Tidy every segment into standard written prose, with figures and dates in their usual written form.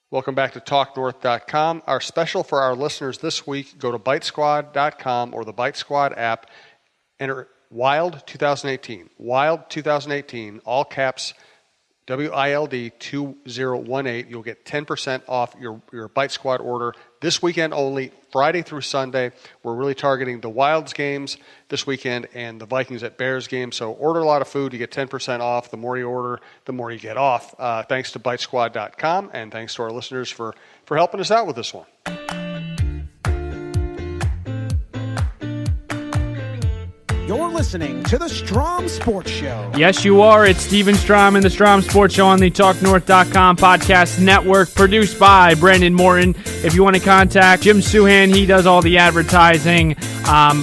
Welcome back to talknorth.com. Our special for our listeners this week, go to bitesquad.com or the Bite Squad app, enter WILD 2018. WILD 2018, all caps, WILD 2018. You'll get 10% off your Bite Squad order this weekend only, Friday through Sunday. We're really targeting the Wilds games this weekend and the Vikings at Bears game. So order a lot of food, you get 10% off. The more you order, the more you get off. Thanks to bitesquad.com, and thanks to our listeners for helping us out with this one. You're listening to the Strom Sports Show. Yes, you are. It's Steven Strom and the Strom Sports Show on the talknorth.com podcast network, produced by Brandon Morton. If you want to contact Jim Suhan, he does all the advertising.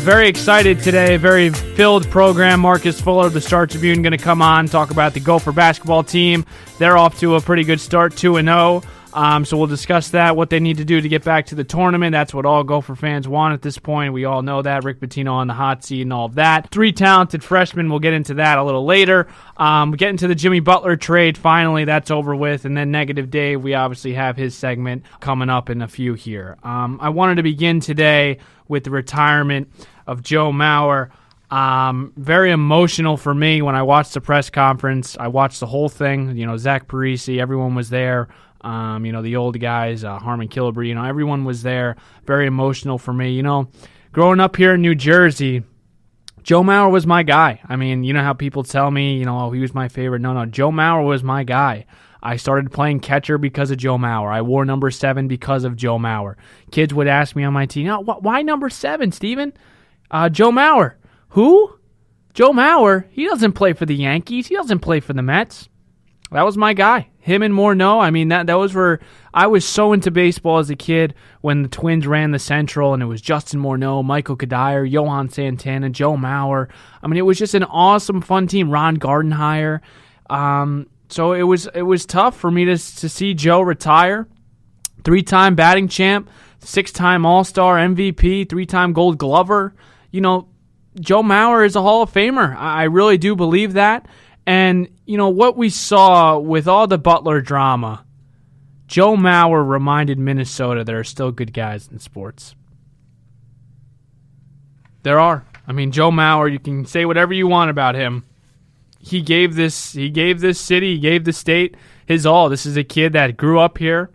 Very excited today. Very filled program. Marcus Fuller of the Star Tribune going to come on, talk about the Gopher basketball team. They're off to a pretty good start, 2-0. So we'll discuss that, what they need to do to get back to the tournament. That's what all Gopher fans want at this point. We all know that. Rick Pitino on the hot seat and all of that. 3 talented freshmen. We'll get into that a little later. We get into the Jimmy Butler trade. Finally, that's over with. And then Negative Dave, we obviously have his segment coming up in a few here. I wanted to begin today with the retirement of Joe Mauer. Very emotional for me when I watched the press conference. I watched the whole thing. Zach Parisi, everyone was there. The old guys, Harmon Killebrew, everyone was there. Very emotional for me. Growing up here in New Jersey, Joe Mauer was my guy. I mean, how people tell me, he was my favorite. No, Joe Mauer was my guy. I started playing catcher because of Joe Mauer. I wore number 7 because of Joe Mauer. Kids would ask me on my team, why number 7, Steven? Joe Mauer. Who? Joe Mauer? He doesn't play for the Yankees. He doesn't play for the Mets. That was my guy. Him and Morneau. I mean, that was where I was so into baseball as a kid when the Twins ran the Central, and it was Justin Morneau, Michael Kadire, Johan Santana, Joe Mauer. I mean, it was just an awesome, fun team. Ron Gardenhire. So it was tough for me to see Joe retire. 3-time batting champ, 6-time All-Star MVP, 3-time Gold Glover. Joe Mauer is a Hall of Famer. I really do believe that. And, what we saw with all the Butler drama, Joe Mauer reminded Minnesota there are still good guys in sports. There are. I mean, Joe Mauer, you can say whatever you want about him. He gave this city, he gave the state his all. This is a kid that grew up here,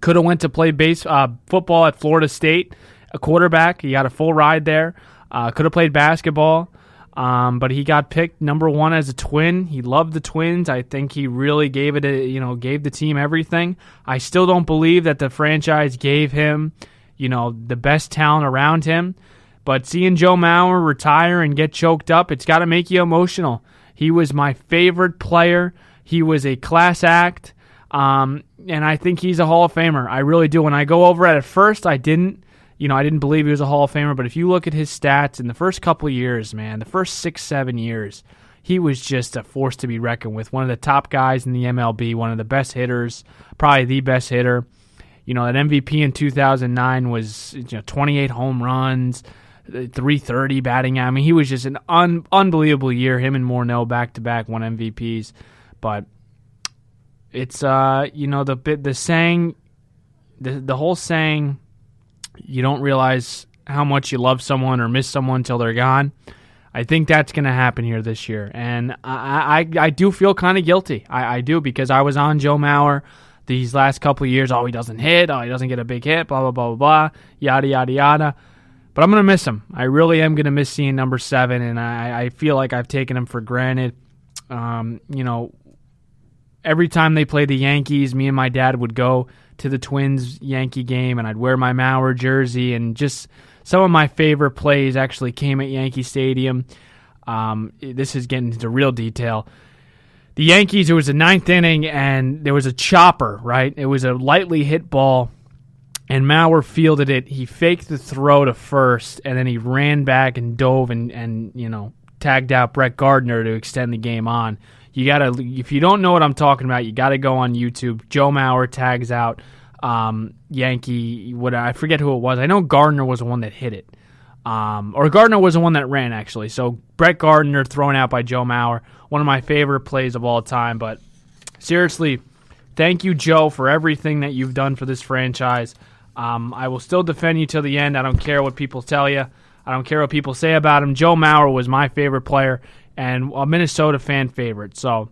could have went to play football at Florida State, a quarterback. He got a full ride there. Could have played basketball. But he got picked number 1 as a Twin. He loved the Twins. I think he really gave the team everything. I still don't believe that the franchise gave him, the best talent around him. But seeing Joe Mauer retire and get choked up, it's got to make you emotional. He was my favorite player. He was a class act. And I think he's a Hall of Famer. I really do. When I go over it at first, I didn't believe he was a Hall of Famer, but if you look at his stats in the first couple of years, man, the first 6-7 years, he was just a force to be reckoned with. One of the top guys in the MLB, one of the best hitters, probably the best hitter. That MVP in 2009 was 28 home runs, 330 batting. I mean, he was just an unbelievable year. Him and Morneau back-to-back won MVPs. But it's, the saying, the whole saying, you don't realize how much you love someone or miss someone until they're gone. I think that's going to happen here this year. And I do feel kind of guilty. I do, because I was on Joe Mauer these last couple of years. He doesn't hit. He doesn't get a big hit, blah, blah, blah, blah, blah, yada, yada, yada. But I'm going to miss him. I really am going to miss seeing number 7, and I feel like I've taken him for granted. Every time they play the Yankees, me and my dad would go to the Twins Yankee game, and I'd wear my Mauer jersey, and just some of my favorite plays actually came at Yankee Stadium. This is getting into real detail. The Yankees, it was the 9th inning, and there was a chopper, right? It was a lightly hit ball, and Mauer fielded it. He faked the throw to first, and then he ran back and dove and tagged out Brett Gardner to extend the game on. You gotta, if you don't know what I'm talking about, you gotta go on YouTube. Joe Mauer tags out Yankee. I forget who it was. I know Gardner was the one that hit it, or Gardner was the one that ran actually. So Brett Gardner thrown out by Joe Mauer, one of my favorite plays of all time. But seriously, Thank you, Joe, for everything that you've done for this franchise. I will still defend you till the end. I don't care what people tell you. I don't care what people say about him. Joe Mauer was my favorite player and a Minnesota fan favorite. So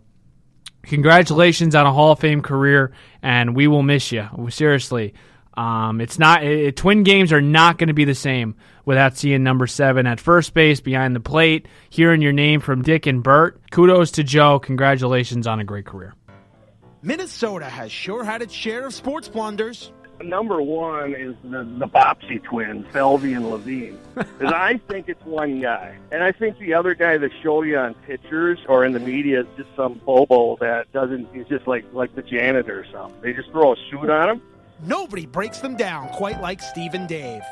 congratulations on a Hall of Fame career, and we will miss you. Seriously. Twin games are not going to be the same without seeing number 7 at first base behind the plate, hearing your name from Dick and Bert. Kudos to Joe. Congratulations on a great career. Minnesota has sure had its share of sports blunders. Number one is the Bopsy twins, Belvy and Levine. Because I think it's one guy. And I think the other guy that show you on pictures or in the media is just some bobo that he's just like the janitor or something. They just throw a suit on him. Nobody breaks them down quite like Steve and Dave.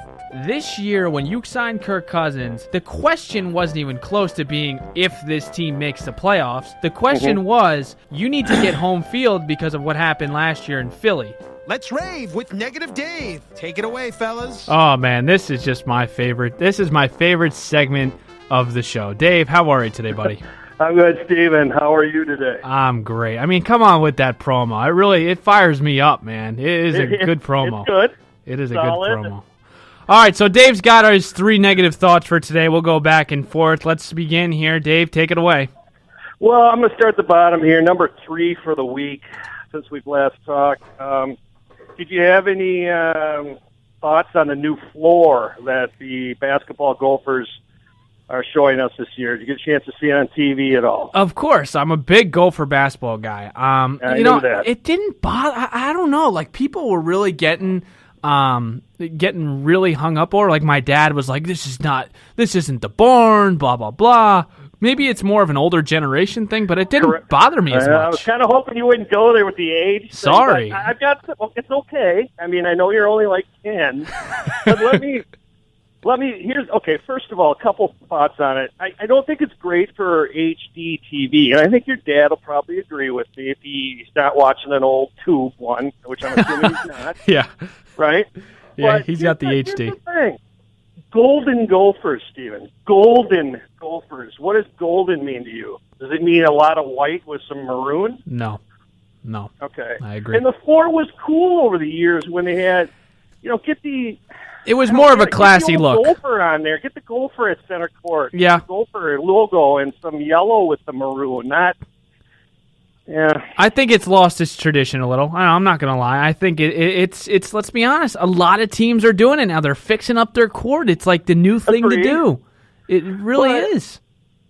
This year, when you signed Kirk Cousins, the question wasn't even close to being if this team makes the playoffs. The question was, you need to get home field because of what happened last year in Philly. Let's rave with Negative Dave. Take it away, fellas. Oh, man, this is just my favorite. This is my favorite segment of the show. Dave, how are you today, buddy? I'm good, Steven. How are you today? I'm great. I mean, come on with that promo. It fires me up, man. It is a good promo. It's good. It is Solid. A good promo. All right, so Dave's got his 3 negative thoughts for today. We'll go back and forth. Let's begin here. Dave, take it away. Well, I'm going to start at the bottom here. Number 3 for the week since we've last talked. Did you have any thoughts on the new floor that the basketball Gophers are showing us this year? Did you get a chance to see it on TV at all? Of course. I'm a big Gopher basketball guy. I knew that. It didn't bother. I don't know. Like, people were really getting really hung up over. Like, my dad was like, this isn't the barn, blah, blah, blah. Maybe it's more of an older generation thing, but it didn't bother me as much. I was kind of hoping you wouldn't go there with the age. Sorry. It's okay. I mean, I know you're only like 10, but first of all, a couple thoughts on it. I don't think it's great for HD TV, and I think your dad will probably agree with me if he's not watching an old tube one, which I'm assuming he's not. Yeah. Right? Yeah, but he's got the HD. Here's the thing. Golden Gophers, Steven. Golden Gophers. What does golden mean to you? Does it mean a lot of white with some maroon? No. Okay. I agree. And the floor was cool over the years when they had, it was more of a classy look. Gopher on there. Get the Gopher at center court. Yeah. The Gopher logo and some yellow with the maroon. Yeah. I think it's lost its tradition a little. I'm not going to lie. I think it's let's be honest, a lot of teams are doing it now. They're fixing up their court. It's like the new thing to do. It really is.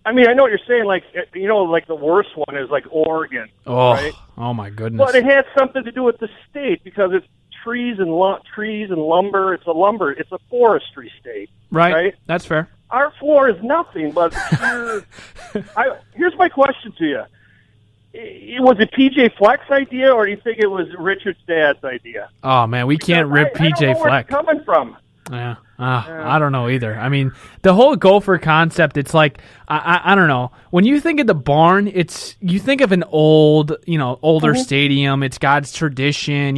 I mean, I know what you're saying. Like, like the worst one is like Oregon. Oh, right? Oh my goodness. But it had something to do with the state because it's trees and lumber. It's a forestry state. Right? That's fair. Our floor is nothing but here's my question to you. Was it PJ Fleck's idea, or do you think it was Richard's dad's idea? Oh, man, we can't rip PJ I don't know Fleck. Where it's coming from. Yeah. I don't know either. I mean, the whole Gopher concept, it's like, I don't know. When you think of the barn, you think of an older stadium. It's God's tradition,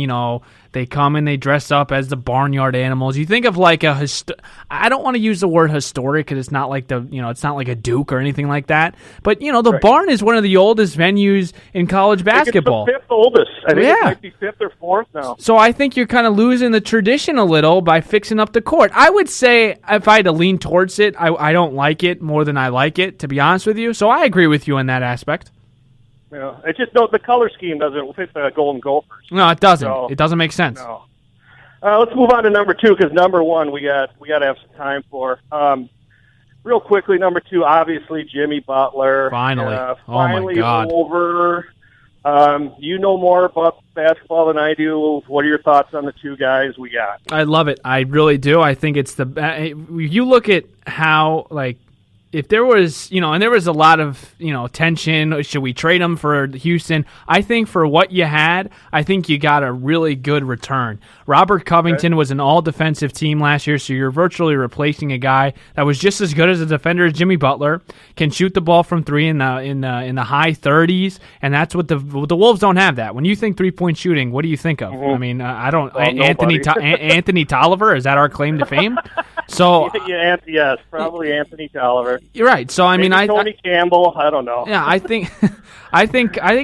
They come and they dress up as the barnyard animals. You think of like I don't want to use the word historic because it's not like it's not like a Duke or anything like that. But the barn is one of the oldest venues in college basketball. I think it's the 5th oldest. I think it might be 5th or 4th now. So I think you're kind of losing the tradition a little by fixing up the court. I would say if I had to lean towards it, I don't like it more than I like it, to be honest with you. So I agree with you in that aspect. Yeah, it's just the color scheme doesn't fit the Golden Gophers. No, it doesn't. So, it doesn't make sense. No. Let's move on to number 2 because number 1 we got to have some time for. Real quickly, number 2, obviously Jimmy Butler. Finally, finally my God, over. You know more about basketball than I do. What are your thoughts on the 2 guys we got? I love it. I really do. I think it's you look at how if there was, and there was a lot of, tension, should we trade him for Houston? I think for what you had, I think you got a really good return. Robert Covington was an all-defensive team last year, so you're virtually replacing a guy that was just as good as a defender as Jimmy Butler, can shoot the ball from 3 in the high 30s, and that's what the Wolves don't have that. When you think 3-point shooting, what do you think of? I mean, I don't. Anthony Tolliver, is that our claim to fame? So yes, probably Anthony Tolliver. You're right. So I mean, Maybe Tony Campbell. I don't know. Yeah, I think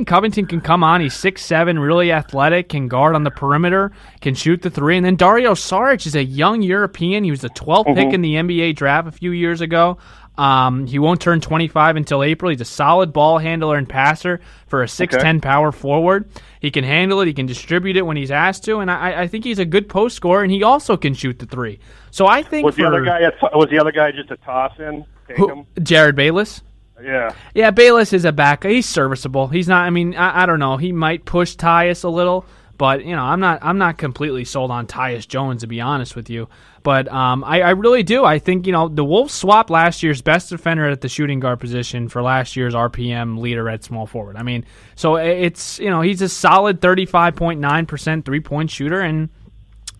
Covington can come on. He's 6'7", really athletic, can guard on the perimeter, can shoot the three. And then Dario Saric is a young European. He was the 12th pick in the NBA draft a few years ago. He won't turn 25 until April. He's a solid ball handler and passer for a 6'10" power forward. He can handle it. He can distribute it when he's asked to, and I think he's a good post scorer, and he also can shoot the three. So I think was the other guy just a toss-in? Jared Bayless? Yeah, Bayless is a back. He's serviceable. He's not. I mean, I don't know. He might push Tyus a little, but I'm not completely sold on Tyus Jones, to be honest with you. But I really do. I think the Wolves swapped last year's best defender at the shooting guard position for last year's RPM leader at small forward. I mean, so it's he's a solid 35.9% 3-point shooter, and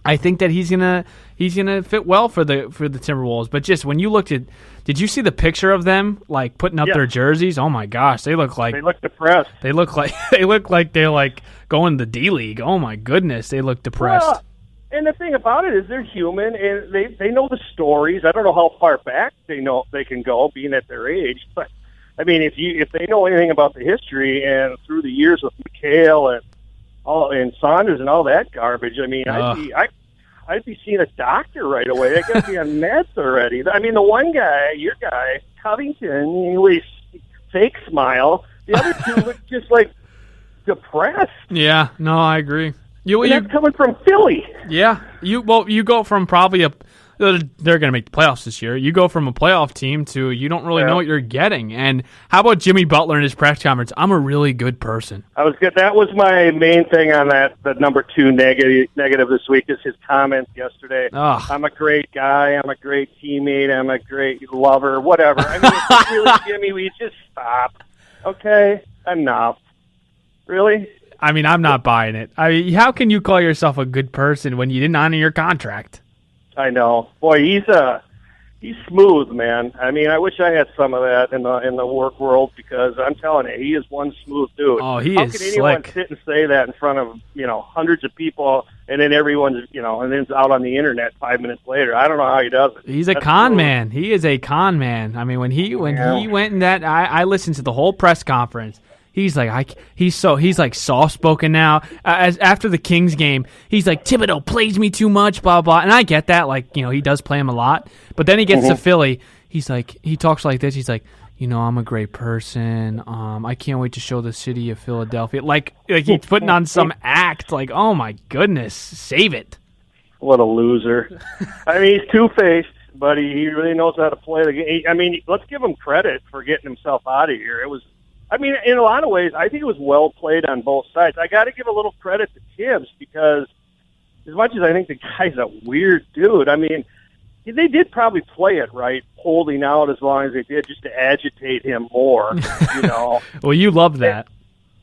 I think that he's gonna fit well for the Timberwolves. But just when you looked at, did you see the picture of them like putting up their jerseys? Oh my gosh, they look depressed. They look like they're like going to the D League. Oh my goodness, they look depressed. Well, and the thing about it is they're human, and they know the stories. I don't know how far back they can go, being at their age. But I mean, if they know anything about the history and through the years with McHale and Saunders and all that garbage, I mean, I'd be seeing a doctor right away. I got to be on meds already. I mean, the one guy, your guy, Covington, he was fake smile. The other two look just like depressed. Yeah, no, I agree. That's coming from Philly. Yeah, you go from probably they're going to make the playoffs this year. You go from a playoff team to you don't really know what you're getting. And how about Jimmy Butler in his press conference? I'm a really good person. That was my main thing on the number 2 negative this week is his comments yesterday. Ugh. I'm a great guy. I'm a great teammate. I'm a great lover. Whatever. I mean, it's really, Jimmy, we just stop. Okay, enough. Really? I mean, I'm not buying it. I mean, how can you call yourself a good person when you didn't honor your contract? I know. Boy, he's smooth, man. I mean, I wish I had some of that in the work world because I'm telling you, he is one smooth dude. Oh, he How is can anyone slick. sit and say that in front of hundreds of people, and then everyone's and then it's out on the internet 5 minutes later? I don't know how he does it. He's a con man. He is a con man. I mean, when he went in that, I listened to the whole press conference. He's like he's like soft spoken now. After the Kings game, he's like Thibodeau plays me too much, blah blah. And I get that, he does play him a lot. But then he gets to Philly, he talks like this. He's like, I'm a great person. I can't wait to show the city of Philadelphia. Like he's putting on some act. Like, oh my goodness, save it. What a loser. I mean, he's two-faced, but he really knows how to play the game. I mean, let's give him credit for getting himself out of here. I mean, in a lot of ways, I think it was well played on both sides. I got to give a little credit to Tibbs because as much as I think the guy's a weird dude, I mean, they did probably play it right, holding out as long as they did just to agitate him more, Well, you love that.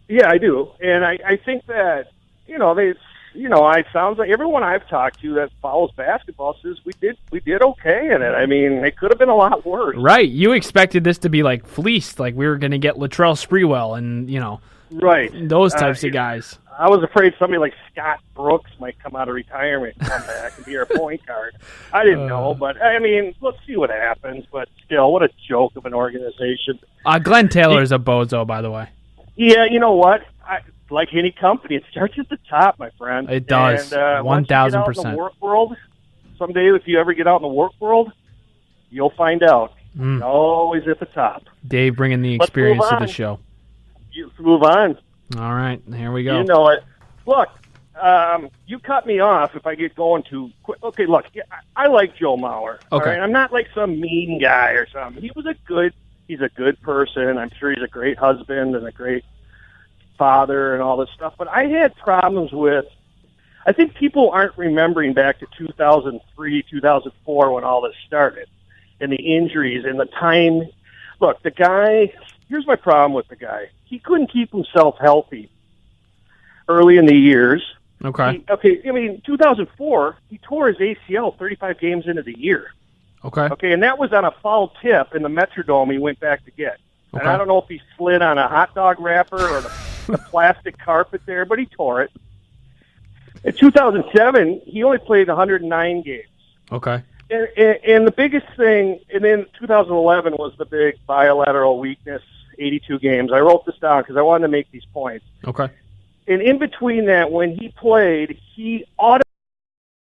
Yeah, I do. And I think that, it sounds like everyone I've talked to that follows basketball says we did okay in it. I mean, it could have been a lot worse. Right. You expected this to be like fleeced, like we were going to get Latrell Sprewell and, right, those types of guys. I was afraid somebody like Scott Brooks might come out of retirement and come back and be our point guard. I didn't know, but, I mean, let's see what happens. But still, what a joke of an organization. Glenn Taylor is a bozo, by the way. Yeah, you know what? Like any company, it starts at the top, my friend. It does, and, 1,000%. In the work world, someday if you ever get out in the work world, you'll find out. It's always at the top. Dave bringing the experience to the show. Let's move on. All right, here we go. You know it. Look, you cut me off if I get going too quick. Okay, look, I like Joe Mauer. Okay. All right? I'm not like some mean guy or something. He's a good person. I'm sure he's a great husband and a great father and all this stuff. But I had problems with, I think people aren't remembering back to 2003, 2004 when all this started and the injuries and the time. Look, the guy, here's my problem with the guy. He couldn't keep himself healthy early in the years. Okay. I mean, 2004, he tore his ACL 35 games into the year. Okay, and that was on a foul tip in the Metrodome he went back to get. Okay. And I don't know if he slid on a hot dog wrapper or the plastic carpet there, but he tore it. In 2007, he only played 109 games. Okay. And the biggest thing, and then 2011 was the big bilateral weakness, 82 games. I wrote this down because I wanted to make these points. Okay. And in between that, when he played, he automatically